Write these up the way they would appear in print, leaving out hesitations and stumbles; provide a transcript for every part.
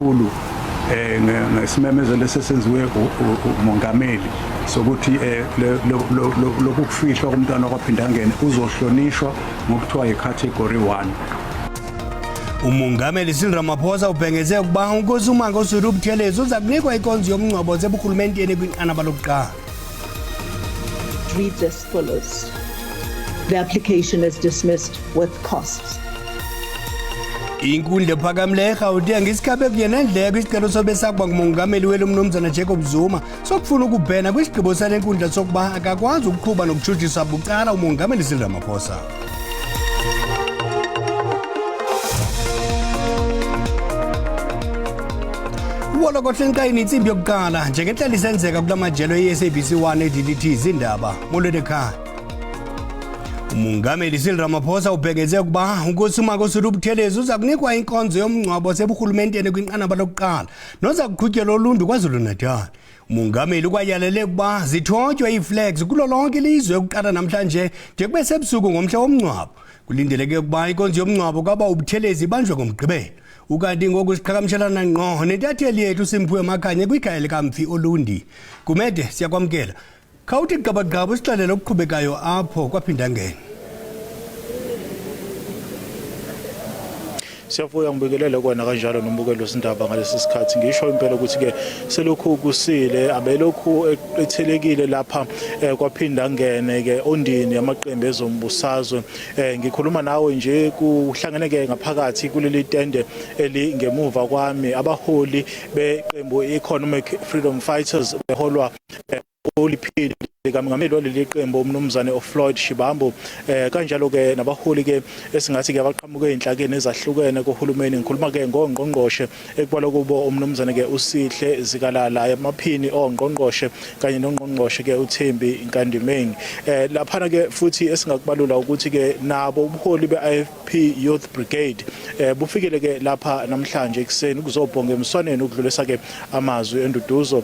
kakhulu ngesimemezelo esesenziwe umongameli sokuthi lokufihlwa komntwana okwaphindangene uzohlonishwa ngokuthiwa icategory 1. Umongameli Cyril Ramaphosa ubhengeze ukuba uNkosi uMangosuthu Buthelezi uza kunikwa inkonzo yomngcwabo seburhulumenteni kwinqanaba lokuqala. Reads as follows. The application is dismissed with costs. Inkundla ephakamileyo eGauteng ngesikhabe kunye nendleko isicelo sobe sakuba ngumongameli welo mnumzana Jacob Zuma sokufuna ukubhena kwisigqibo sale nkundla sokuba akakwazi ukuqhuba nokutshutshisa bucala umongameli Cyril Ramaphosa. Uwolokohle nkayini intsimbi yokuqala njengenhlala isenzeka kula majelo ye-SABC 1 eDDT Iindaba molweni ekhaya. Umongameli Cyril Ramaphosa ubhengeze ukuba uNkosi uMangosuthu Buthelezi uza kunikwa inkonzo yomngcwabo seburhulumenteni kwinqanaba lokuqala noza kuqhutyelwa uluntu KwaZulu-Natal. Umongameli ukwayalele ukuba zithotywe iiflags kulo lonke ilizwe ukuqala namhlanje njengube sebusuku ngomhla womngcwabo. Kulindeleke ukuba inkonzo yomngcwabo kwaba uButhelezi ibanjwe ngoMgqibelo. Ukanti ngoku siqhagamshelana ngqo nentatheli yethu Simphiwe Makhanye kwikhaya likaMfi Olundi. Kumede siyakwamkela. Khawuthi gqabagqaba usixelele okuqhubekayo apho kwaphindangene. Siyavuya ngibikelela kona kanjalo nombukelo wesindaba ngalesi sikhathi ngisho impela ukuthi ke selokhu kusile abelokhu ethelekile lapha kwaphindangene ke ondini yamaqembu ezombusazwe. Ngikhuluma nawe nje kuhlangene ke ngaphakathi kuleli tende elingemuva kwami abaholi beqembu Economic Freedom Fighters beholwa oliphili kamongameli waleli qembu umnumzane uFloyd Shibambu kanjalo ke nabaholi ke esingathi ke abaqhamuke inhlakeni ezahlukene kohulumeni ngikhuluma ke ngongqongqoshe ekubala kubo umnumzane ke uSihle Zikalala amaphini ongqongqoshe kanye nongqongqoshe ke uThembi Nkandimeng lapha ke futhi esingakubalula ukuthi ke nabo ubuholi beIFP Youth Brigade bufikele ke lapha namhlanje ekseni kuzobhonga emswaneni ukudlulisa ke amazwi enduduzo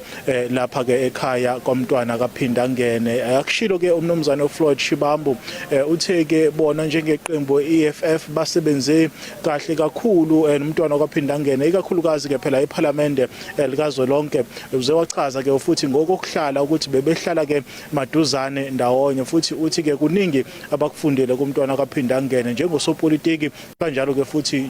lapha ke ekhaya kwamntwana kaphindangene. Akushilo ke umnumzane uFloyd Shibambu uthe ke bona njengeqembu EFF basebenze kahle kakhulu nomntwana kwaphindangene ikakhulukazi ke phela eParliament likazwelonke uze wachaza ke futhi ngokuhlala ukuthi bebehlala ke maduzane ndawonye futhi uthi ke kuningi abakufundele kumntwana kwaphindangene njengosopolitiki kanjalo ke futhi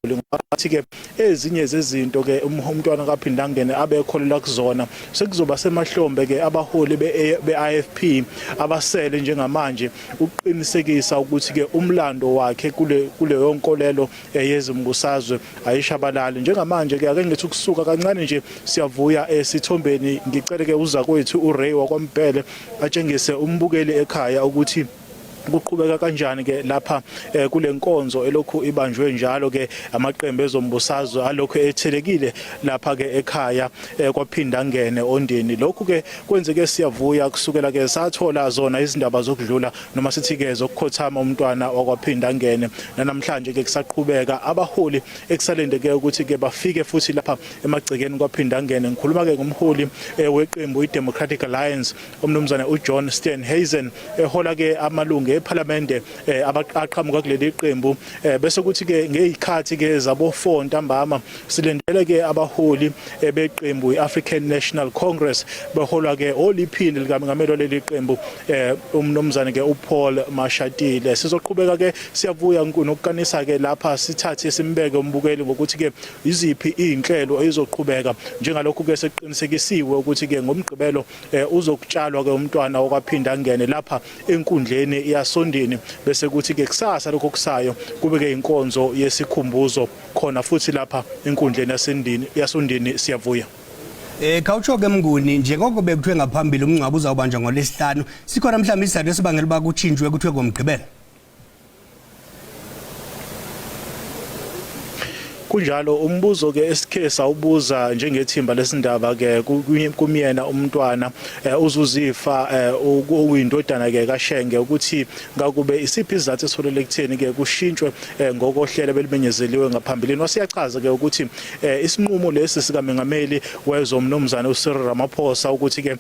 ngathi ke ezinye zezinto ke umntwana kaphindangene abekholela kuzona sekuzoba semahlombe ke abaholi beIFP abasele njengamanje uqinisekisa ukuthi ke umlando wakhe kule yonkolelo yezimbusazwe ayishabalali njengamanje ke ake ngithi ukusuka kancane nje siyavuya esithombeni ngicele ke uza kwethu uRay wakwaMbhele atshengise umbukeli ekhaya ukuthi kuqhubeka kanjani ke lapha kule nkonzo elokhu ibanjwe njalo ke amaqembu ezombusazwe alokho ethelekile lapha ke ekhaya kwaphindangene ondini lokhu ke kwenzeke siyavuya kusukela ke sathola zona izindaba zokudlula noma sithi ke zokukhothama umntwana wakwaphindangene namhlanje ke kusaqhubeka abaholi ekusalende ke ukuthi ke bafike futhi lapha emagcekeni kwaphindangene ngikhuluma ke ngomholi weqembu iDemocratic Alliance umnumzana uJohn Steenhuisen ehola ke amalungu eParliament abaqhamuka kuleli qembu bese kuthi ke ngezikhathi ke zabo4 ntambama silendele ke abaholi beqembu iAfrican National Congress beholwa ke oliphini likamongameli leli qembu umnumzane ke uPaul Mashatile sizoqhubeka ke siyavuya nokukanisa ke lapha sithathe simbeke umbukeli ngokuthi ke iziphi izinhlelo ezizoqhubeka njengalokhu ke seqinisekisiwe ukuthi ke ngomgqibelo uzokutshalwa ke umntwana wakwaphindangene lapha enkundleni yasondini bese kuthi ke kusasa lokho kusayo kube ke inkonzo yesikhumbuzo khona futhi lapha enkundleni yasondini siyavuya. Khawutsho ke Mnguni njengoko bekuthiwe ngaphambili umngcwabo uzawubanjwa ngoLwesihlanu sikhona mhlawumbe isizathu esibangela uba kutshintshwe kuthiwe ngomgqibelo. Kunjalo umbuzo ke esikhe sawubuza njengethimba lesindaba ke kumyena umntwana uzuzifa uyindodana ke kaShenge ukuthi ngakube isiphi izathu esitholele kutheni ke kushintshwe ngokohlelo belimenyezeliwe ngaphambilini wasiyachaza ke ukuthi isinqumo lesi sikaMengameli wezomnumzana uCyril Ramaphosa ukuthi ke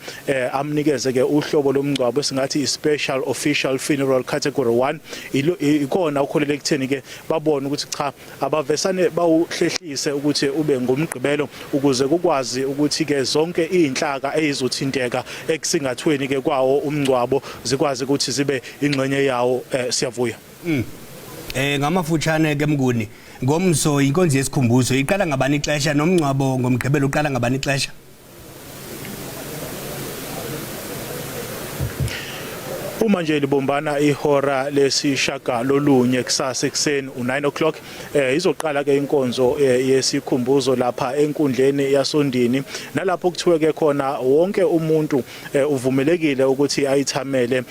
amnikeze ke uhlobo lomngcwabo esingathi special official funeral category 1 ikona ukholele kutheni ke babona ukuthi cha abavesane uwuhlehlise ukuthi ube ngomgqibelo ukuze kukwazi ukuthi ke zonke izinhlaka ezizothinteka ekusingathweni ke kwawo umngcwabo zikwazi ukuthi zibe ingxenye yawo. Siyavuya. Ngamafutshane ke Mnguni, ngomso inkonzo yesikhumbuzo iqala ngabani ixesha nomngcwabo ngomgqibelo uqala ngabani ixesha? Uma nje libombana ihora lesishaka lolunye kusasa ekseni u9 o'clock izoqala ke inkonzo yesikhumbuzo lapha enkundleni yasondini, nalapho kuthiwe ke khona wonke umuntu uvumelekile ukuthi ayithamele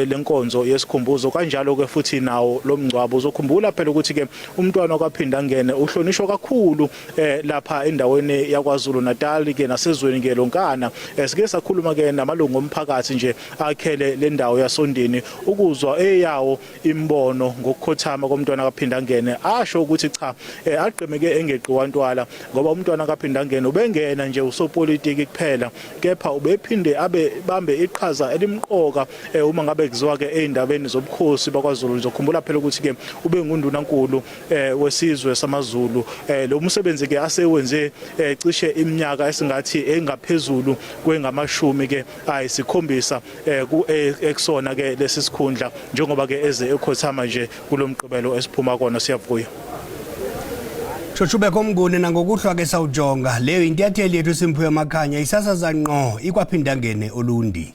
lenkonzo yesikhumbuzo. Kanjalo ke futhi nawo lomngcwabo uzokhumbula phela ukuthi ke umntwana okwaphinda ngene uhlonishwa kakhulu lapha endaweni yaKwaZulu Natal ke nasezweni ke lonkana. Sike sakhuluma ke namalungu omphakathi nje akhele le ndawo yasondini ukuzwa eyawo imbono ngokukhothama komntwana kaphinda ngene, asho ukuthi cha aqhemeke engeqiwa ntwala ngoba umntwana kaphinda ngene ubengena nje usopolitiki kuphela, kepha ubephinde abe bambe iqhaza elimqoka uma ngabe kuziwa ke eindabeni zobukhosi bakwaZulu. Ngizokhumbula phela ukuthi ke ube ngundunankulu wesizwe samaZulu. Lo msebenzi ke asewenze cishe iminyaka esingathi engaphezulu kwengamashumi ke ayisikhombisa eksona ke lesi sikhundla, njengoba ke eze ekhothama nje kulomgqibelo esiphuma kona. Siyavuya. Shoshube komnguni nangokuhlwa ke sawujonga leyo intatheli yethu Simphiwe Makhanya isasaza ngqo ikwaphinda ngene olundi.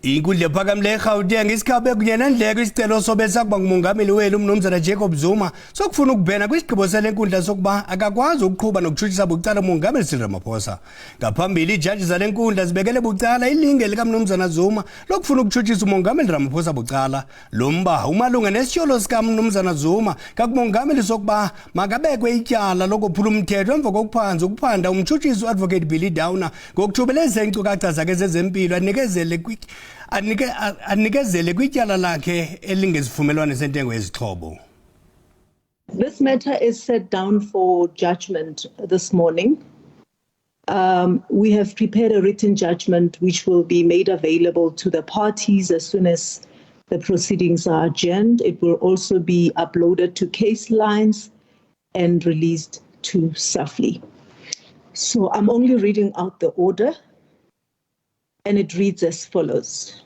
Inkundla phakamle eGauteng isikhabe kunye nendleko isicelo sobesa kuba ngumongameli welu umnumzana Jacob Zuma sokufuna ukubhena kwisigqibo selenkundla sokuba akakwazi ukuqhuba nokutshutshisa bucala umongameli Cyril Ramaphosa. Ngaphambili ijaji zalenkundla zibekele bucala ilinge likamnumzana Zuma lokufuna ukutshutshisa umongameli Ramaphosa bucala. Lo mba umalunga nesityholo sikamnumzana Zuma kakumongameli sokuba makabekwe ityala lokuphula umthetho emva kokuphanza ukuphanda umtshutshisi uadvocate Billy Downer ngokuthubeleza iinkcukacha zakhe zezempilo anikezele kwityala lakhe elingesivumelwano sentengo yezixhobo. This matter is set down for judgment this morning. We have prepared a written judgment which will be made available to the parties as soon as the proceedings are adjourned. It will also be uploaded to case lines and released to SAFLI. So I'm only reading out the order, and it reads as follows.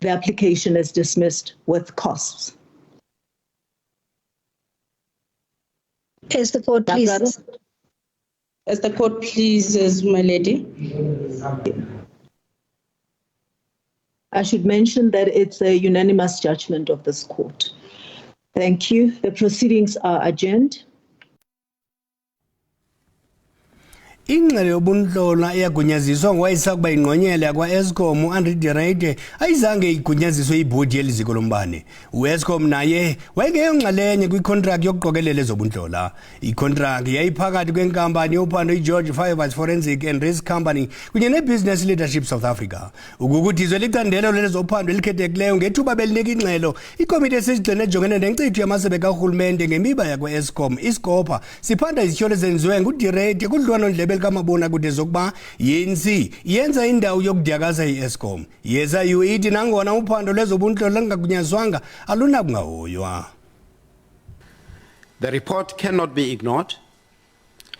The application is dismissed with costs. As the court pleases. As the court pleases, my lady. I should mention that it's a unanimous judgment of this court. Thank you. The proceedings are adjourned. Ingxelo yobuntlona eyagunyaziswa ngowayesakuba ingqonyela yakwa-Eskom u-Andrew Direde ayizange igunyaziswe ibhodi yeliziko lombane. U-Eskom naye wayengeyonxalenye kwikhontrakthi yokuqokelela ezobuntlola. Ikhontrakthi yayiphakathi kwenkampani yophando iGeorge Fivers Forensic and Risk Company kunye neBusiness Leadership South Africa. Ukukudizwe licandelo lezophando elikhethekileyo ngethuba belinika ingxelo ikomiti esizigxina ejongene nenkcitho yamasebe karhulumente ngemiba yakwa-Eskom iScopa siphanda izityholo ezenziwe nguDirede kudliwanondlebe kamabona kude zokuba yenzi yenza indawo yokudyakaza iEskom. Yeza ithi nangona uphando lwezobuntlola lingagunyazwanga alunakungahoywa. The report cannot be ignored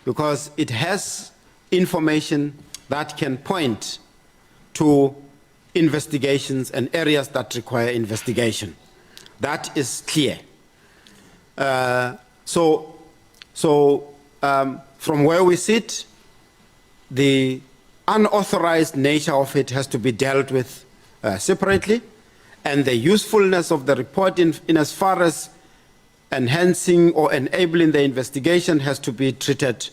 because it has information that can point to investigations and areas that require investigation. That is clear. From where we sit, the unauthorized nature of it has to be dealt with separately, and the usefulness of the report in as far as enhancing or enabling the investigation has to be treated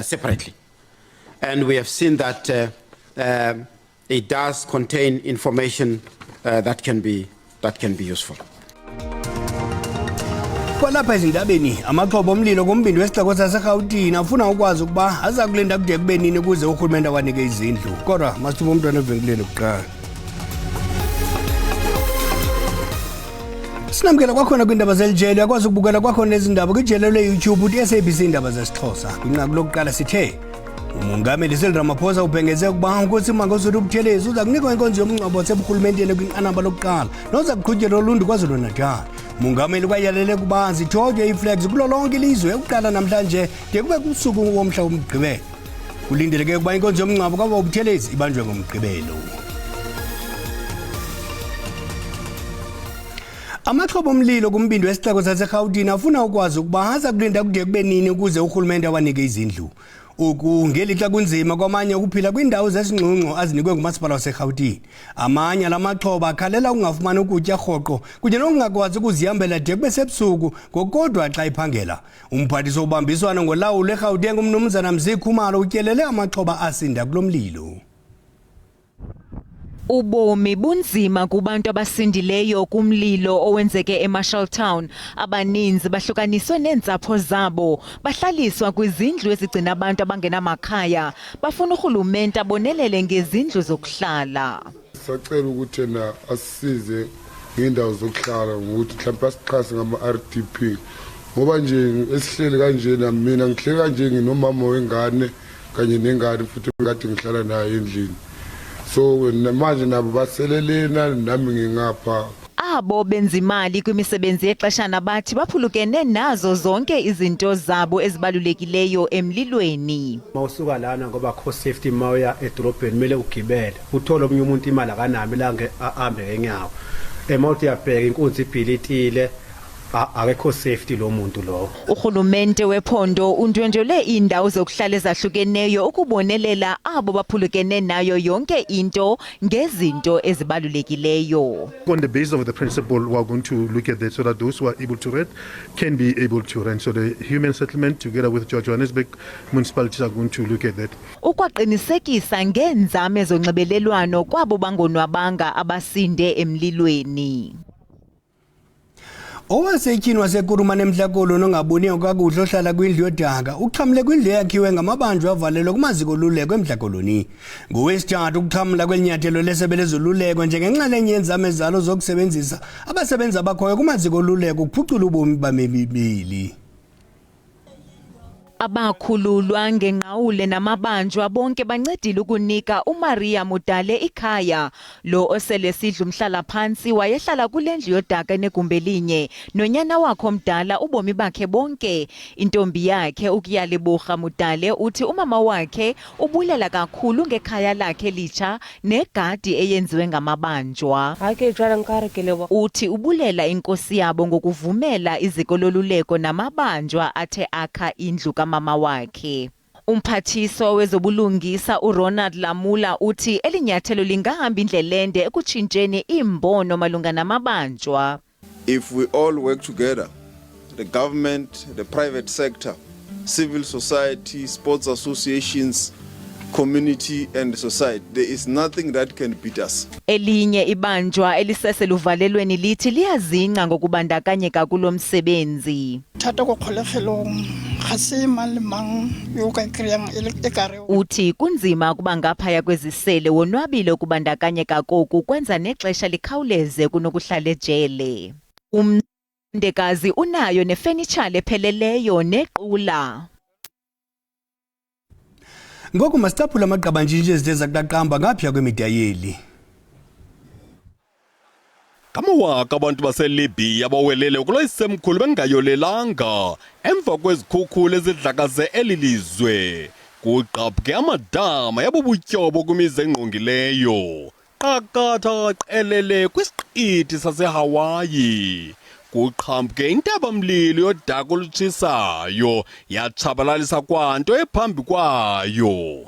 separately. And we have seen that it does contain information that can be useful. Kwalapha ezindabeni amaxhoba omlilo kumbindi wesixeko saseGauteng afuna ukwazi ukuba aza kulinda kude kube nini ukuze urhulumente awanike izindlu, kodwa masithuba umntwana evenkileni kuqala. Sinamkela kwakhona kwindaba zelijelo yakwazi ukubukela kwakhona ezindaba kwijelo leYouTube uthi SABC Iindaba zesiXhosa. Kwinqaku lokuqala sithe umongameli Cyril Ramaphosa ubhengeze ukuba Nkosi Mangosuthu Buthelezi uza kunikwa inkonzo yomngcwabo seburhulumenteni kwinqanaba lokuqala noza kuqhutyelwa uluntu KwaZulu Natal. Umongameli kwayalele kuba zithotywe iiflags kulo lonke ilizwe ukuqala namhlanje de kube kusuku womhla womgqibelo. Kulindeleke ukuba inkonzo yomngcwabo kaButhelezi ibanjwe ngomgqibelo. Amaxhoba omlilo kumbindi wesixeko saseGauteng afuna ukwazi ukuba aza kulinda kude kube nini ukuze urhulumente awanike izindlu. Oku ngelixa kunzima kwamanye ukuphila kwindawo zesingxungxo azinikwe ngumasipala waseGauteng. Amanye lamaxhoba akhalela ukungafumani ukutya rhoqo kunye nokungakwazi ukuzihambela de kube sebusuku ngokodwa xa iphangela. Umphathiswa wobambiswano ngolawulo eGauteng uMnumzana Mzikhumalo utyelele amaxhoba asinda kulo mlilo. Ubomi bunzima kubantu abasindileyo kumlilo owenzeke eMarshalltown. Abaninzi bahlukaniswe neentsapho zabo, bahlaliswa kwizindlu ezigcina abantu abangenamakhaya. Bafuna urhulumente abonelele ngezindlu zokuhlala. Sacela ukuthi na asisize ngendawo zokuhlala ngokuthi mhlawumbe asixhase ngama-RDP. Ngoba nje esihleli kanje na mina ngihleli kanje nginomama wengane kanye nengane futhi ngade ngihlala nayo endlini. So manje nabo baselelena nami ngingapha. Abo benza imali kwimisebenzi yexeshana bathi baphulukene nazo zonke izinto zabo ezibalulekileyo emlilweni. Mawusuka lana ngoba kho safety mawuya edrobheni kumele ugibele uthole omnye umuntu imali akanami la ahambe ngenyawo. Emawuthi yabheka inkunzi ibhilitile akekho safety lo muntu lo. Urhulumente wephondo undwendwele indawo zokuhlala ezahlukeneyo ukubonelela abo baphulukene nayo yonke into ngezinto ezibalulekileyo. On the basis of the principle, we are going to look at that so that those who are able to rent can be able to rent. So the human settlement together with Johannesburg municipalities are going to look at that. Ukwaqinisekisa ngeenzame zonxibelelwano kwabo bangonwabanga abasinde emlilweni. Owasetyhini waseKuruma nemhlakolo nongaboniyo kakuhle ohlala kwindlu yodaka uxhamle kwindlu yakhiwe ngamabanjwa avalelwe kumaziko oluleko emhlakoloni. Ngowesithathu ukuxhamla kwelinyathelo lesebe lezoluleko njengenxalenye yenzame zalo zokusebenzisa abasebenzi abakhoyo kumaziko oluleko ukuphucula ubomi bamebili. Abakhululwa ngenqawule namabanjwa bonke bancedile ukunika uMaria Mudale ikhaya. Lo osele sidlu mhlala phansi wayehlala kule ndlu yodaka enegumbi elinye nonyana wakhe omdala ubomi bakhe bonke. Intombi yakhe uKyaliburha Mudale uthi umama wakhe ubulela kakhulu ngekhaya lakhe litsha negadi eyenziwe ngamabanjwa. Uthi ubulela inkosi yabo ngokuvumela iziko loluleko namabanjwa athe akha indlu mama wakhe. Umphathiswa wezobulungisa uRonald Lamula uthi elinyathelo lingahamba indlela ende ekutshintsheni imbono malunga namabanjwa. If we all work together, the government, the private sector, civil society, sports associations, community and society, there is nothing that can beat us. Elinye ibanjwa eliseseluvalelweni lithi liyazinca ngokubandakanyeka kulo msebenzi. Uthi kunzima ukuba ngaphaya kwezisele wonwabile ukubandakanyeka koku kwenza nexesha likhawuleze kunokuhlala ejele. Umndekazi unayo nefenitshala epheleleyo nequla. Ngoku masitaphula amaqabantshintshi ezithe zaqaqamba ngapha kwemidayeli. Kamawaka abantu baseLibya bawelele kuloyisemkhulu bengayolelanga emva kwezikhukhula ezidlakaze elilizwe. Kuqaphuke amadama yabubutyobo kwimizi engqongileyo. Qakatha qelele kwisiqithi saseHawaii. Kuqhambuke intabamlilo yodaka olutshisayo yatshabalalisa kwanto ephambi kwayo.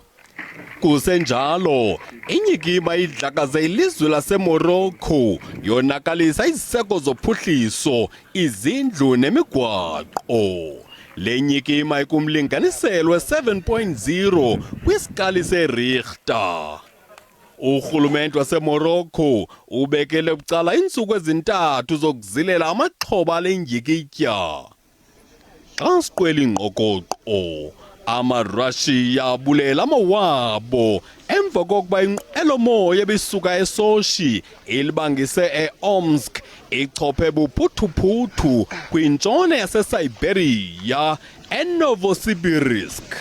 Kusenjalo inyikima idlakaze ilizwe laseMorocco yonakalisa iziseko zophuhliso, izindlu nemigwaqo. Le nyikima ikumlinganiselo we-7.0 kwiskali seRichter. Urhulumente waseMorocco ubekele bucala iintsuku ezintathu zokuzilela amaxhoba ale njikitya. Xa siqwela ingqokoqo, amaRussia abulela amawabo emva kokuba inqwelomoya ebisuka eSochi ilibangise eOmsk ichophe buphuthuputhu kwintshona yaseSiberia eNovosibirsk.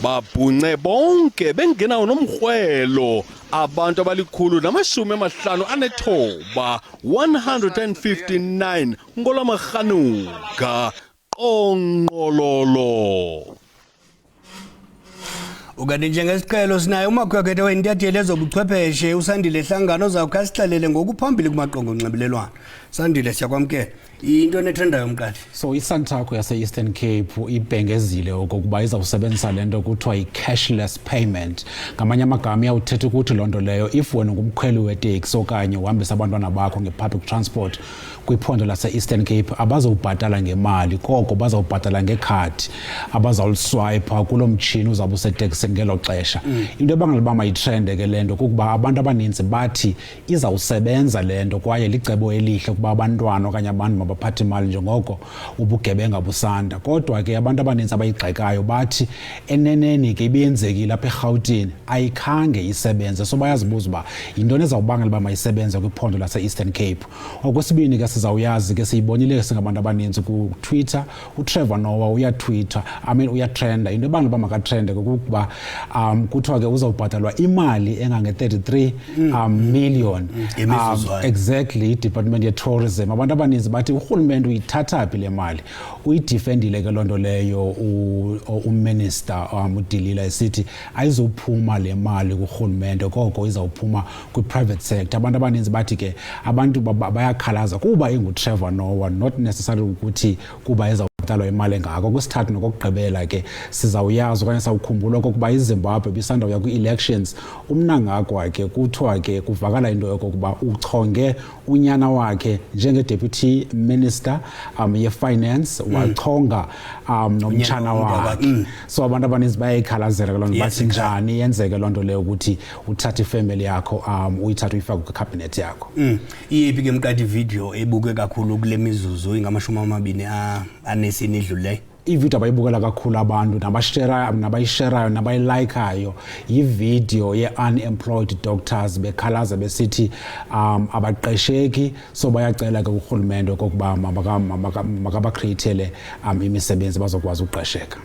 Babhunce bonke bengenawo nomrhwelo abantu abalikhulu namashumi amahlanu anethoba 159 ngolamaRhanuka onqololo. Ukade njengesiqhelo sinaye umakhwekhethe wenyathelo ezobuchwepheshe uSandile Hlangano ozawukha sixelele ngokuphambili kumaqonga onxibelelwano. Sandile siyakwamkela. Into netrendayo umqadi. So iSantaco yase Eastern Cape ibhengezile okokuba izawusebenzisa lento kuthiwa i-cashless payment. Ngamanye amagama iyawuthetha ukuthi lonto leyo if wena ngumkhweli weteksi okanye uhambisa abantwana bakho ngepublic transport kwiphondo lase Eastern Cape abazobhatala ngemali koko bazawubhatala ngekhadi abazawuliswipe kulo mtshini uzawube useteksini ngelo xesha. Into ebangela uba mayitrende ke lento kukuba abantu abaninzi bathi izawusebenza lento kwaye licebo elihle kuba abantwana okanye abantu baphathe imali njengoko ubugebenga busanda. Kodwa ke abantu abaninzi abayigxekayo bathi eneneni ke ibiyenzekile apha eGauteng ayikhange isebenze. So bayazibuza uba yintoni ezawubangela uba mayisebenze kwiphondo lase Eastern Cape. Okwesibini ke sizawuyazi ke siyibonile singabantu abaninzi ku Twitter uTrevor Noah uyatweeta uyatrenda. Into ebangela uba makatrende kukuba kuthiwa ke uzawubhatalwa imali engange 33 million exactly Department of Tourism. Abantu abaninzi bathi urhulumente uyithatha phi le mali. Uyidefendile ke lonto leyo uminister uDilila esithi ayizophuma le mali kurhulumente koko izawuphuma kwi-private sector. Abantu abaninzi bathi ke abantu bayakhalaza kuba inguTrevor Noah not necessarily ukuthi kuba izawubhatalwa imali engako. Kwesithathu nokugqibela ke sizawuyazi okanye sawukhumbula okokuba iZimbabwe bisandawuya kwi-elections umnangagwa ke kuthiwa ke kuvakala into yokokuba uchonge unyana wakhe njenge-deputy minister ye-finance wachonga nomtshana wakhe. So abantu abaninzi bayayikhalazela ke loo nto bathi njani yenzeke loo nto leyo ukuthi uthathe ifamily yakho uyithathe uyifake kwicabinet yakho. Iyiphi ke mqadi video ebuke kakhulu kule mizuzu ingama-24 edluleyo? Ivideo abayibukela kakhulu abantu nabayisherayo nabayilikeayo yivideo ye-unemployed doctors bekhalaza besithi abaqesheki. So bayacela ke kurhulumente okokuba makabacreatele imisebenzi bazokwazi uqesheka.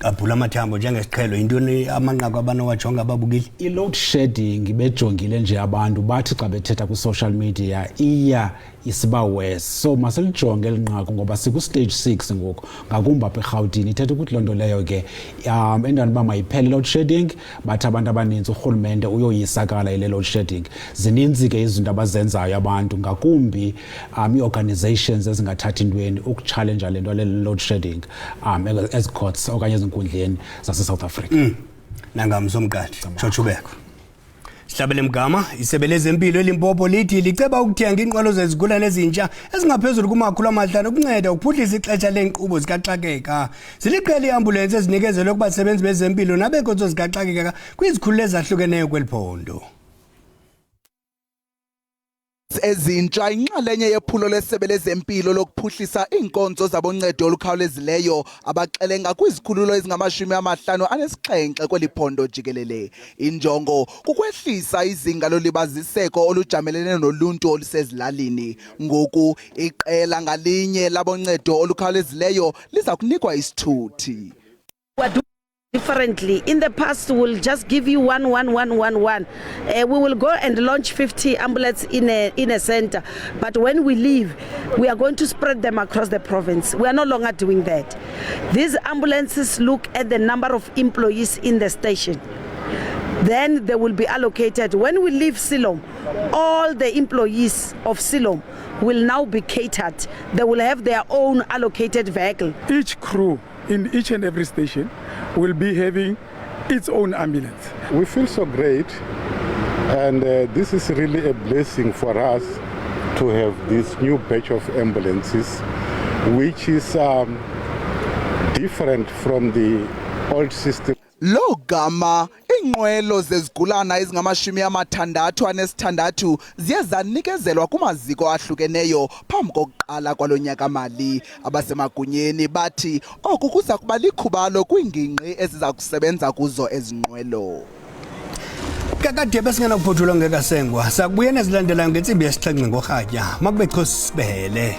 Abhula amathambo njengesiqhelo intoni amanqaku abanowajonga ababukile? I-load shedding bejongile nje abantu bathi xa bethetha kwi-social media iya isiba worse. So maselijonge elinqaku ngoba siku-stage 6 ngoku ngakumbi apha eRhawutini. Ithetha ukuthi loo nto leyo ke endaweni uba mayiphele load shedding bathi abantu abaninzi urhulumente uyoyisakala ile load shedding. Zininzi ke izinto abazenzayo abantu ngakumbi ii-organizations ezingathathi ntweni ukuchallenge le nto le load shedding ezi-courts okanye ezinkundleni zase-South Africa. Nangamso mqadi Shotshubeko. Sihlabele Mgama isebe lezempilo eLimpopo lithi liceba ukuthenga inqwelo zezigulane ezintsha ezingaphezulu kuma-500 ukunceda ukuphuhlisa ixesha leenkqubo zikaxakeka. Ziliqela iambulensi ezinikezelwe kubasebenzi bezempilo nabeenkonzo zikaxakeka kwizikhululo ezahlukeneyo kweli phondo. Ezintsha inxalenye yephulo lesebe lezempilo lokuphuhlisa iinkonzo zaboncedo olukhawulezileyo abaxelenga kwizikhululo ezingama-57 kweli phondo jikelele. Injongo kukwehlisa izinga lolibaziseko olujamelene noluntu olusezilalini. Ngoku iqela ngalinye laboncedo olukhawulezileyo liza kunikwa isithuthi. Differently. In the past, we'll just give you 11111. We will go and launch 50 ambulances in a center. But when we leave, we are going to spread them across the province. We are no longer doing that. These ambulances look at the number of employees in the station. Then they will be allocated. When we leave Siloam, all the employees of Siloam will now be catered. They will have their own allocated vehicle. Each crew in each and every station will be having its own ambulance. We feel so great, and this is really a blessing for us to have this new batch of ambulances, which is different from the old system. Logama inqwelo zezigulana ezingama-66 ziye zanikezelwa kumaziko ahlukeneyo phambi kokuqala kwalo nyaka mali. Abasemagunyeni bathi oku kuza kuba likhubalo kwiingingqi eziza kusebenza kuzo ezi nqwelo. Kakade besingenakuphothulwa ngekasengwa sakubuye nezilandelayo ngentsimbi yesixhenxe ngorhatya makube Khosi Sibele.